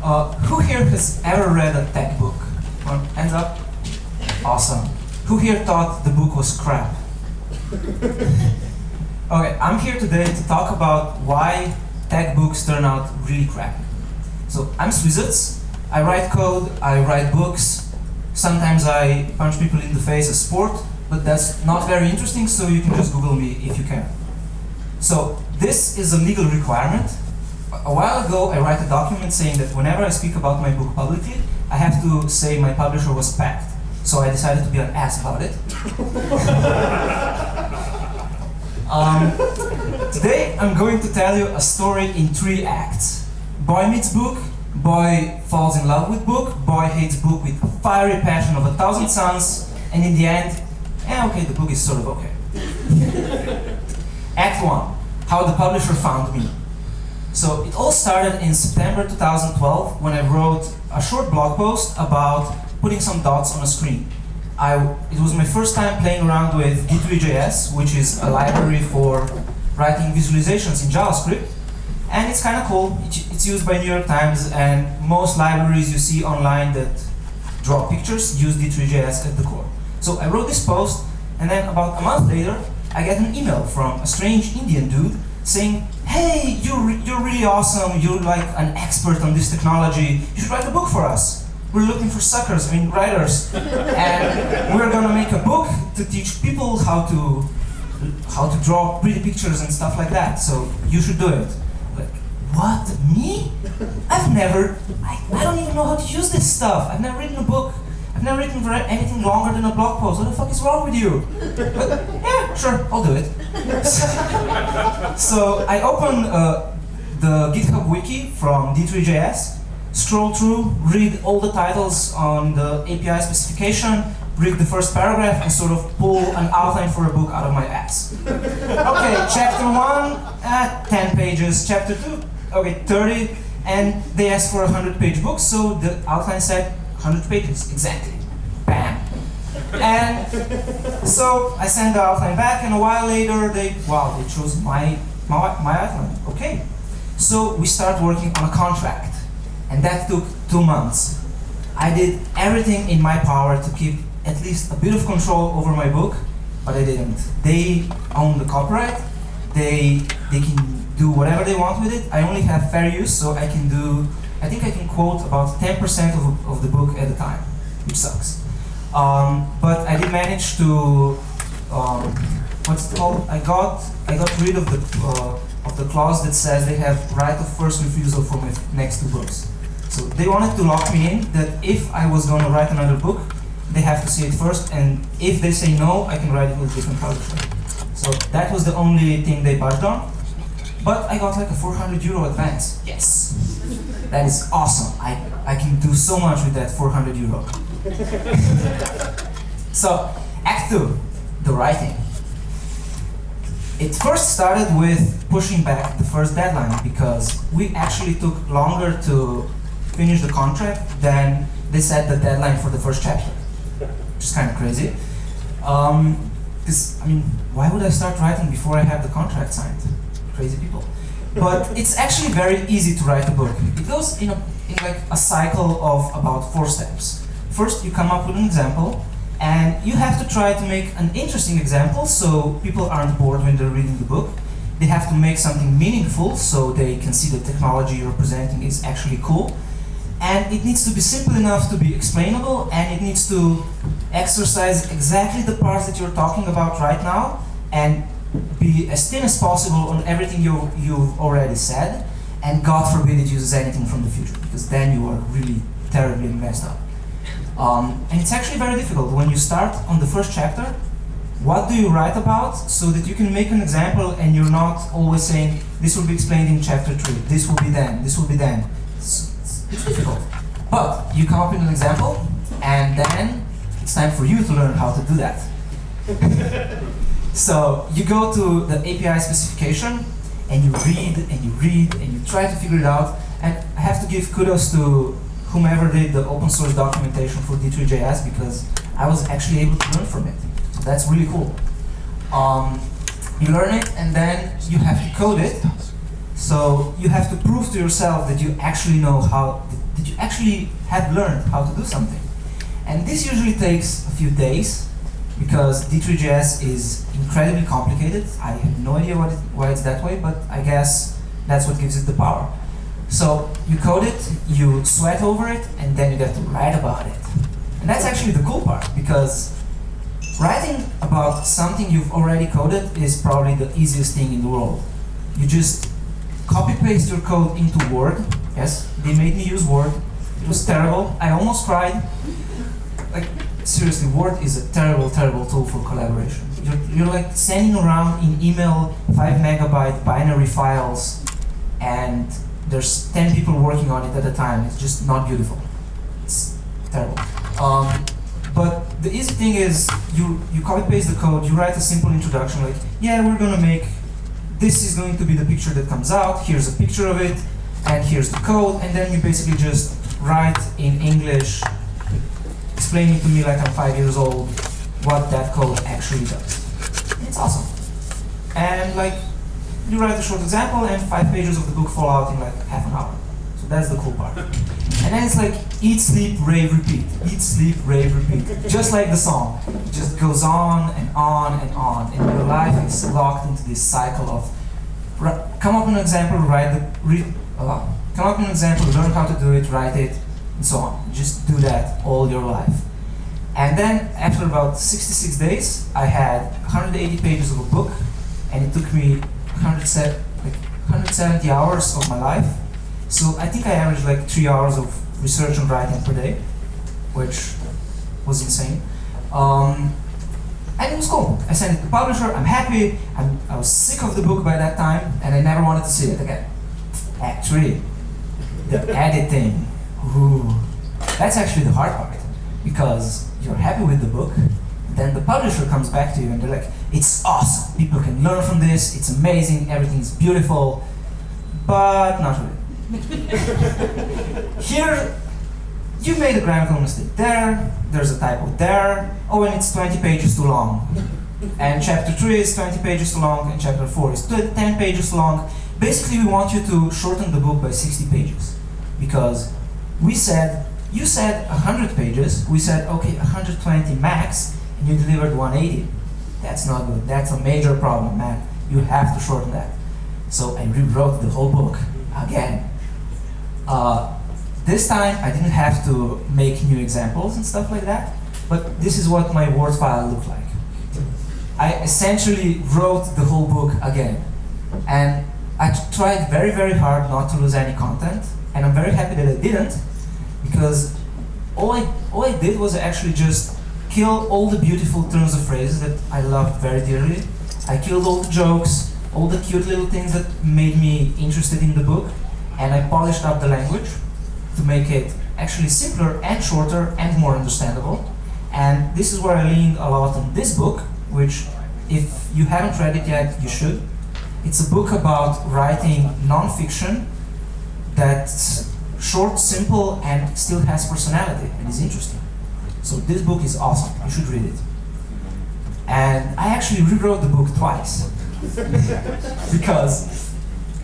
Who here has ever read a tech book? Hands up. Awesome. Who here thought the book was crap? Okay, I'm here today to talk about why tech books turn out really crappy. So I'm Swizec. I write code, I write books. Sometimes I punch people in the face as sport, but that's not very interesting, so you can just Google me if you can. So this is a legal requirement. A while ago, I wrote a document saying that whenever I speak about my book publicly, I have to say my publisher was packed. So I decided to be an ass about it. Today, I'm going to tell you a story in 3 acts. Boy meets book, boy falls in love with book, boy hates book with a fiery passion of 1,000 suns, and in the end, okay, the book is sort of okay. Act 1, how the publisher found me. So it all started in September 2012 when I wrote a short blog post about putting some dots on a screen. It was my first time playing around with D3.js, which is a library for writing visualizations in JavaScript. And it's kind of cool. It's used by New York Times, and most libraries you see online that draw pictures use D3.js at the core. So I wrote this post, and then about a month later, I get an email from a strange Indian dude saying, hey, you're really awesome, you're like an expert on this technology, you should write a book for us. We're looking for suckers, writers. And we're gonna make a book to teach people how to draw pretty pictures and stuff like that, so you should do it. Like, what, me? I don't even know how to use this stuff. I've never written a book. I've never written anything longer than a blog post. What the fuck is wrong with you? But yeah, sure, I'll do it. So I open the GitHub wiki from D3.js, scroll through, read all the titles on the API specification, read the first paragraph, and sort of pull an outline for a book out of my ass. Okay, chapter 1, 10 pages. Chapter 2, okay, 30, and they asked for a 100-page book, so the outline said 100 pages, exactly. Bam. And so I sent the outline back, and a while later, they chose my outline. Okay. So we start working on a contract. And that took 2 months. I did everything in my power to keep at least a bit of control over my book, but I didn't. They own the copyright. They can do whatever they want with it. I only have fair use, so I think I can quote about 10% of the book at a time, which sucks. But I did manage to, what's it called? I got rid of the clause that says they have right of first refusal for my next 2 books. So they wanted to lock me in that if I was going to write another book, they have to see it first, and if they say no, I can write it with a different publisher. So that was the only thing they budged on. But I got like a €400 advance. Yes, that is awesome. I can do so much with that €400. So Act 2, the writing. It first started with pushing back the first deadline because we actually took longer to finish the contract than they set the deadline for the first chapter, which is kind of crazy. Why would I start writing before I have the contract signed? Crazy people. But it's actually very easy to write a book. It goes in like a cycle of about 4 steps. First, you come up with an example, and you have to try to make an interesting example so people aren't bored when they're reading the book. They have to make something meaningful so they can see the technology you're presenting is actually cool. And it needs to be simple enough to be explainable, and it needs to exercise exactly the parts that you're talking about right now and be as thin as possible on everything you've already said, and God forbid it uses anything from the future, because then you are really terribly messed up. And it's actually very difficult. When you start on the first chapter, what do you write about so that you can make an example and you're not always saying, this will be explained in chapter 3, this will be then, this will be then. It's difficult. But you come up with an example, and then it's time for you to learn how to do that. So you go to the API specification, and you read, and you read, and you try to figure it out. And I have to give kudos to whomever did the open source documentation for D3.js, because I was actually able to learn from it. So that's really cool. You learn it, and then you have to code it. So you have to prove to yourself that you actually know how, that did you actually have learned how to do something? And this usually takes a few days, because D3.js is incredibly complicated. I have no idea why it's that way, but I guess that's what gives it the power. So you code it, you sweat over it, and then you get to write about it. And that's actually the cool part, because writing about something you've already coded is probably the easiest thing in the world. You just copy-paste your code into Word. Yes, they made me use Word. It was terrible. I almost cried. Like, seriously, Word is a terrible, terrible tool for collaboration. You're like sending around in email 5 megabyte binary files, and there's 10 people working on it at a time. It's just not beautiful. It's terrible. But the easy thing is you copy-paste the code, you write a simple introduction like, yeah, we're gonna make, this is going to be the picture that comes out, here's a picture of it, and here's the code, and then you basically just write in English, explaining to me like I'm 5 years old what that code actually does. And it's awesome. And like, you write a short example and 5 pages of the book fall out in like half an hour. So that's the cool part. And then it's like, eat, sleep, rave, repeat. Eat, sleep, rave, repeat. Just like the song. It just goes on and on and on. And your life is locked into this cycle of, come up with an example, come up with an example, learn how to do it, write it, and so on. Just do that all your life. And then after about 66 days, I had 180 pages of a book, and it took me 170 hours of my life. So I think I averaged like 3 hours of research and writing per day, which was insane. And it was cool. I sent it to the publisher, I'm happy, I was sick of the book by that time, and I never wanted to see it again. Act 3, the editing. Ooh. That's actually the hard part, because you're happy with the book, then the publisher comes back to you and they're like, it's awesome, people can learn from this, it's amazing, everything's beautiful, but not really. Here, you made a grammatical mistake there, there's a typo there, oh, and it's 20 pages too long. And chapter 3 is 20 pages too long, and chapter 4 is 10 pages too long. Basically, we want you to shorten the book by 60 pages. Because you said 100 pages, we said, okay, 120 max, and you delivered 180. That's not good, that's a major problem, man. You have to shorten that. So I rewrote the whole book again. This time, I didn't have to make new examples and stuff like that, but this is what my Word file looked like. I essentially wrote the whole book again. And I tried very, very hard not to lose any content, and I'm very happy that I didn't, because all I did was actually just kill all the beautiful turns of phrases that I loved very dearly. I killed all the jokes, all the cute little things that made me interested in the book, and I polished up the language to make it actually simpler and shorter and more understandable. And this is where I leaned a lot on this book, which, if you haven't read it yet, you should. It's a book about writing non-fiction that's short, simple, and still has personality and is interesting. So this book is awesome. You should read it. And I actually rewrote the book twice. Because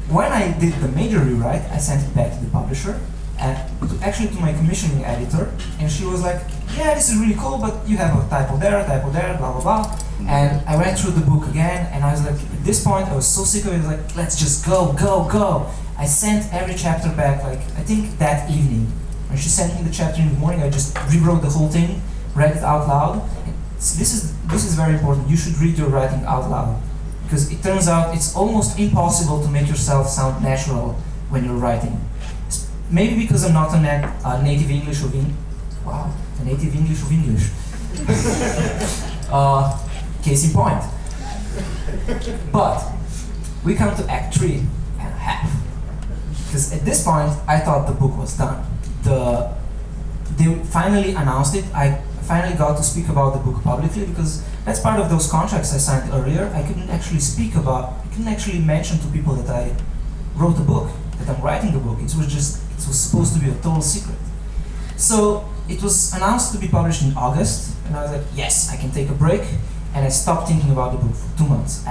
when I did the major rewrite, I sent it back to the publisher, and actually to my commissioning editor, and she was like, yeah, this is really cool, but you have a typo there, blah, blah, blah. And I went through the book again, and I was like, at this point, I was so sick of it, I was like, let's just go, go, go. I sent every chapter back, like, I think that evening. When she sent me the chapter in the morning, I just rewrote the whole thing, read it out loud. So this is very important. You should read your writing out loud, because it turns out it's almost impossible to make yourself sound natural when you're writing. Maybe because I'm not a native English of English. Wow, a native English of English. Case in point. But we come to Act 3 and a half. Because at this point, I thought the book was done. They finally announced it. I finally got to speak about the book publicly, because that's part of those contracts I signed earlier. I couldn't actually mention to people that I wrote a book, that I'm writing a book. It was supposed to be a total secret. So it was announced to be published in August, and I was like, yes, I can take a break. And I stopped thinking about the book for 2 months.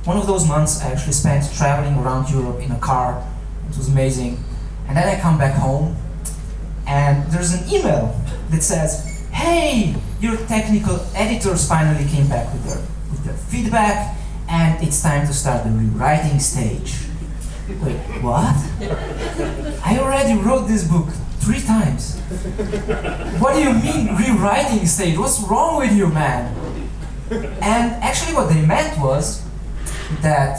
One of those months, I actually spent traveling around Europe in a car. It was amazing. And then I come back home, and there's an email that says, "Hey, your technical editors finally came back with their feedback, and it's time to start the rewriting stage." Wait, what? I already wrote this book 3 times. What do you mean rewriting stage? What's wrong with you, man? And actually what they meant was that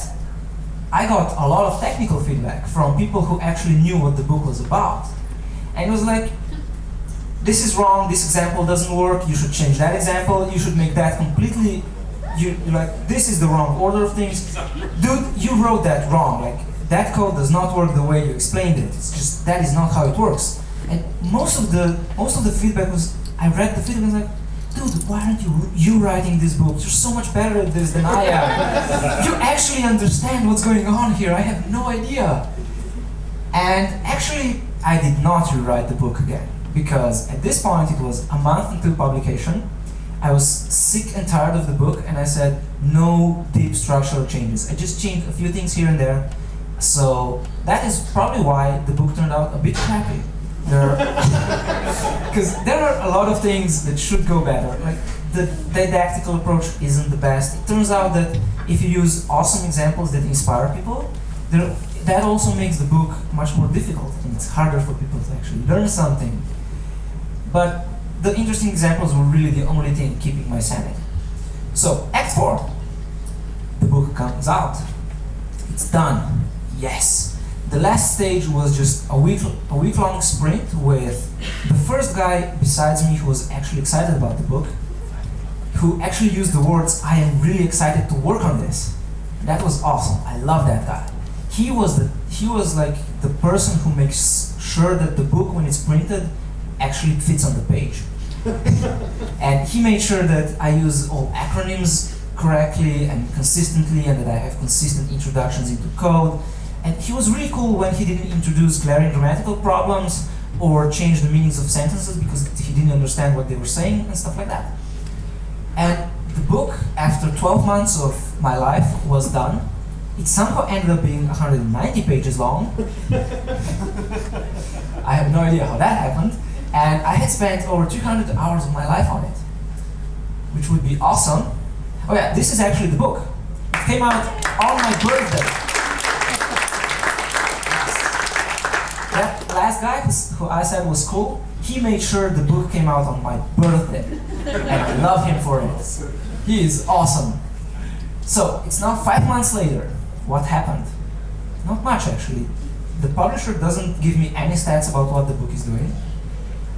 I got a lot of technical feedback from people who actually knew what the book was about. And it was like, this is wrong, this example doesn't work, you should change that example, you should make that completely, you're like, this is the wrong order of things. Dude, you wrote that wrong. Like, that code does not work the way you explained it. It's just, that is not how it works. And most of the feedback was, I read the feedback and was like, dude, why aren't you writing this book? You're so much better at this than I am. You actually understand what's going on here. I have no idea. And actually, I did not rewrite the book again, because at this point it was a month into publication. I was sick and tired of the book, and I said, no deep structural changes. I just changed a few things here and there. So that is probably why the book turned out a bit crappy. Because there are a lot of things that should go better. Like, the didactical approach isn't the best. It turns out that if you use awesome examples that inspire people, that also makes the book much more difficult, and it's harder for people to actually learn something. But the interesting examples were really the only thing keeping my sanity. So, Act 4. The book comes out. It's done. Yes. The last stage was just a week-long sprint with the first guy besides me who was actually excited about the book, who actually used the words, "I am really excited to work on this." That was awesome. I love that guy. He was like the person who makes sure that the book, when it's printed, actually fits on the page. And he made sure that I use all acronyms correctly and consistently, and that I have consistent introductions into code. And he was really cool when he didn't introduce glaring grammatical problems or change the meanings of sentences because he didn't understand what they were saying and stuff like that. And the book, after 12 months of my life, was done. It somehow ended up being 190 pages long. I have no idea how that happened. And I had spent over 200 hours of my life on it, which would be awesome. Oh yeah, this is actually the book. It came out on my birthday. That last guy who I said was cool, he made sure the book came out on my birthday. And I love him for it. He is awesome. So, it's now 5 months later. What happened? Not much, actually. The publisher doesn't give me any stats about what the book is doing.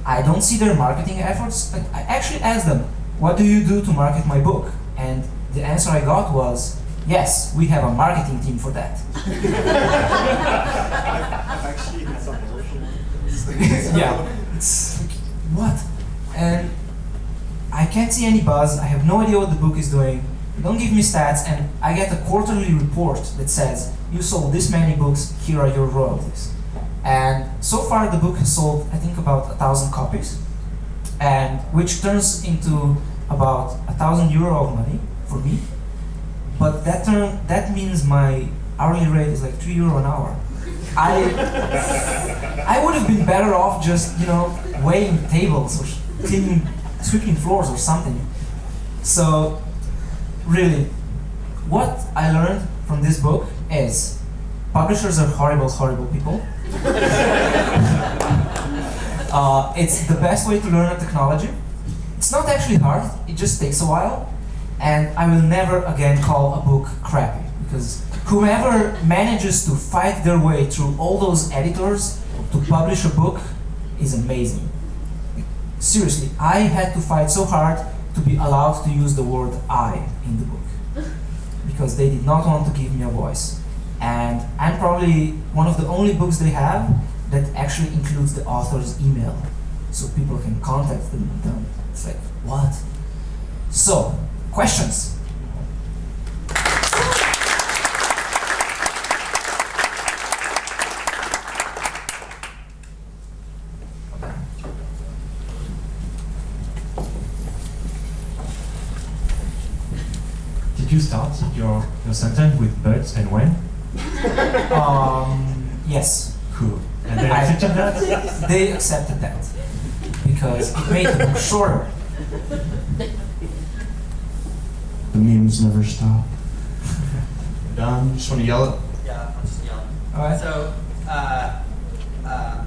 I don't see their marketing efforts. Like, I actually asked them, what do you do to market my book? And the answer I got was, yes, we have a marketing team for that. Actually, it's some bullshit. Yeah, it's like, what? And I can't see any buzz. I have no idea what the book is doing. They don't give me stats, and I get a quarterly report that says, you sold this many books, here are your royalties. And so far the book has sold, I think, about 1,000 copies, and which turns into about €1,000 of money for me. But that means my hourly rate is like €3 an hour. I would have been better off just, weighing tables or sweeping floors or something. So, really, what I learned from this book is publishers are horrible, horrible people. It's the best way to learn a technology. It's not actually hard, it just takes a while. And I will never again call a book crappy, because whomever manages to fight their way through all those editors to publish a book is amazing. Seriously, I had to fight so hard to be allowed to use the word I in the book, because they did not want to give me a voice. And I'm probably one of the only books they have that actually includes the author's email, so people can contact them. It's like, what? So, questions? Did you start your sentence with but and when? Yes. Cool. And they accepted that? They accepted that because it made the book shorter. The memes never stop. Don, just want to yell it? Yeah, I'll just yell. All right. So,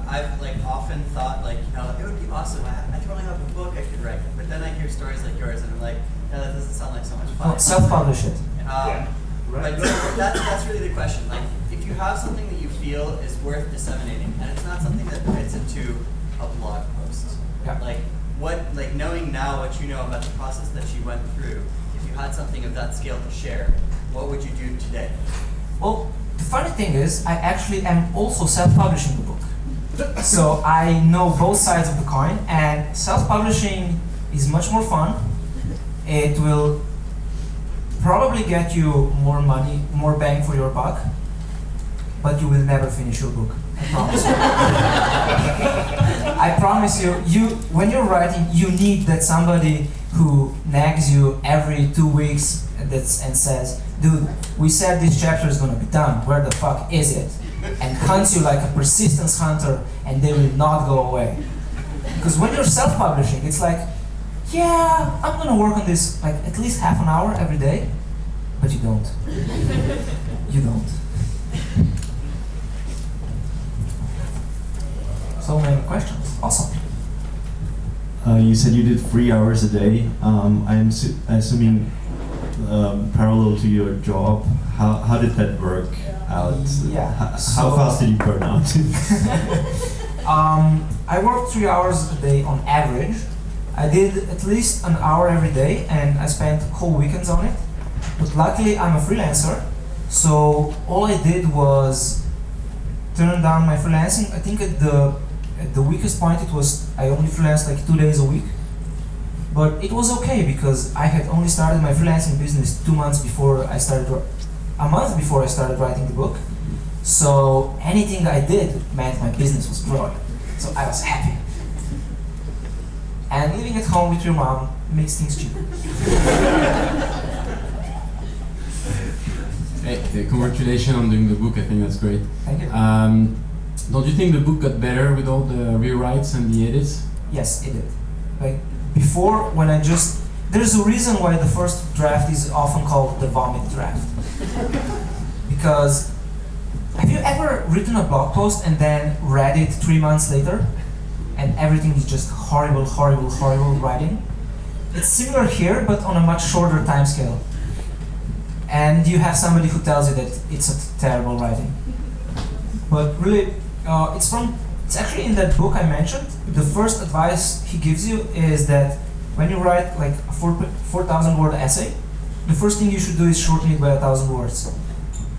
I've like often thought like, you know, it would be awesome. I totally have a book I could write. But then I hear stories like yours, and I'm like, no, that doesn't sound like so much fun. Oh, self-publish it. But that's really the question. Like, if you have something that you feel is worth disseminating, and it's not something that fits into a blog post, Yeah. like knowing now what you know about the process that you went through, if you had something of that scale to share, what would you do today? Well, the funny thing is, I actually am also self-publishing the book. So I know both sides of the coin, and self-publishing is much more fun. It will probably get you more money, more bang for your buck, but you will never finish your book. I promise you. I promise you, when you're writing, you need that somebody who nags you every 2 weeks and says, dude, we said this chapter is gonna be done, where the fuck is it? And hunts you like a persistence hunter, and they will not go away. Because when you're self-publishing, it's like, yeah, I'm gonna work on this like at least half an hour every day, but you don't. You don't. So many questions. Awesome. You said you did 3 hours a day. I'm assuming parallel to your job. How did that work out? Yeah. How fast did you burn out? I worked 3 hours a day on average. I did at least an hour every day, and I spent whole weekends on it. But luckily, I'm a freelancer, so all I did was turn down my freelancing. I think at the weakest point, it was I only freelanced like 2 days a week. But it was okay because I had only started my freelancing business 2 months before I started, a month before I started writing the book. So anything I did meant my business was growing. So I was happy. And living at home with your mom makes things cheaper. Hey, congratulations on doing the book. I think that's great. Thank you. Don't you think the book got better with all the rewrites and the edits? Yes, it did. Like before, when there's a reason why the first draft is often called the vomit draft. Because have you ever written a blog post and then read it 3 months later, and everything is just horrible, horrible, horrible writing? It's similar here, but on a much shorter time scale. And you have somebody who tells you that it's a terrible writing. But really, it's actually in that book I mentioned. The first advice he gives you is that when you write like a 4,000 word essay, the first thing you should do is shorten it by 1,000 words.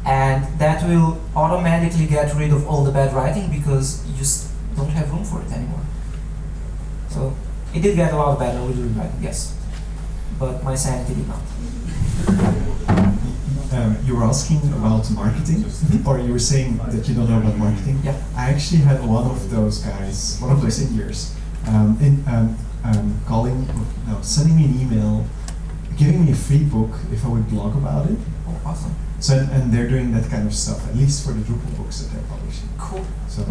And that will automatically get rid of all the bad writing because you just don't have room for it anymore. So it did get a lot better with rewriting, yes. But my sanity did not. You were asking about marketing, or you were saying that you don't know about marketing. Yeah. I actually had one of those guys, one of those Indians, sending me an email, giving me a free book if I would blog about it. Oh, awesome. So and they're doing that kind of stuff, at least for the Drupal books that they're publishing. Cool. So,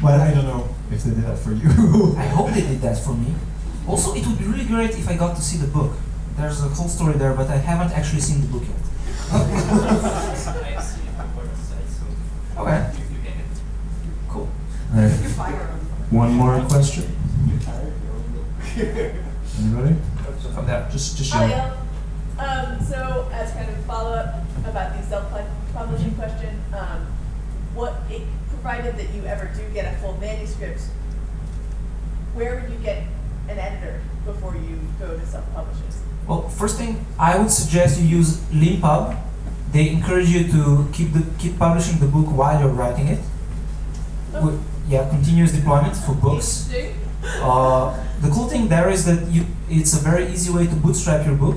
but I don't know if they did that for you. I hope they did that for me. Also, it would be really great if I got to see the book. There's a whole story there, but I haven't actually seen the book yet. Okay. Cool. All right. One more question. Anybody? From there. Just Hi, yell. so as kind of follow-up about the self-publishing question, provided that you ever do get a full manuscript, where would you get an editor before you go to self-publishers? Well, first thing, I would suggest you use Limpub. They encourage you to keep publishing the book while you're writing it. Oh. Continuous deployment for books. Interesting. The cool thing there is that it's a very easy way to bootstrap your book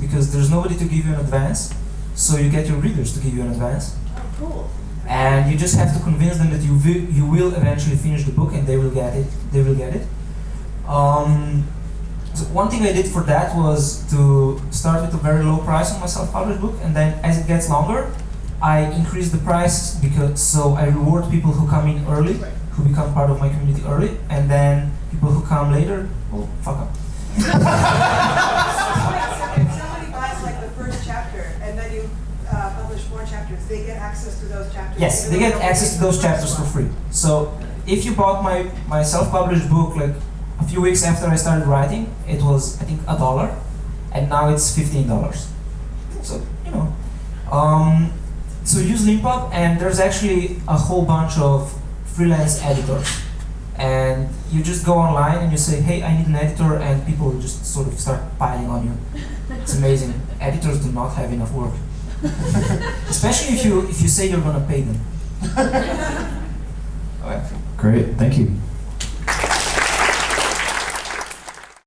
because there's nobody to give you an advance, so you get your readers to give you an advance. Oh, cool. And you just have to convince them that you will eventually finish the book and they will get it. So one thing I did for that was to start with a very low price on my self-published book, and then as it gets longer, I increase the price so I reward people who come in early, who become part of my community early, and then people who come later, well, fuck up. So if somebody buys like the first chapter and then you publish more chapters, they get access to those chapters? Yes, they get access to those chapters for free. So if you bought my self-published book like a few weeks after I started writing, it was I think $1, and now it's $15. So you know, so use Limpub, and there's actually a whole bunch of freelance editors, and you just go online and you say, hey, I need an editor, and people just sort of start piling on you. It's amazing. Editors do not have enough work, especially if you say you're gonna pay them. Okay. Great, thank you.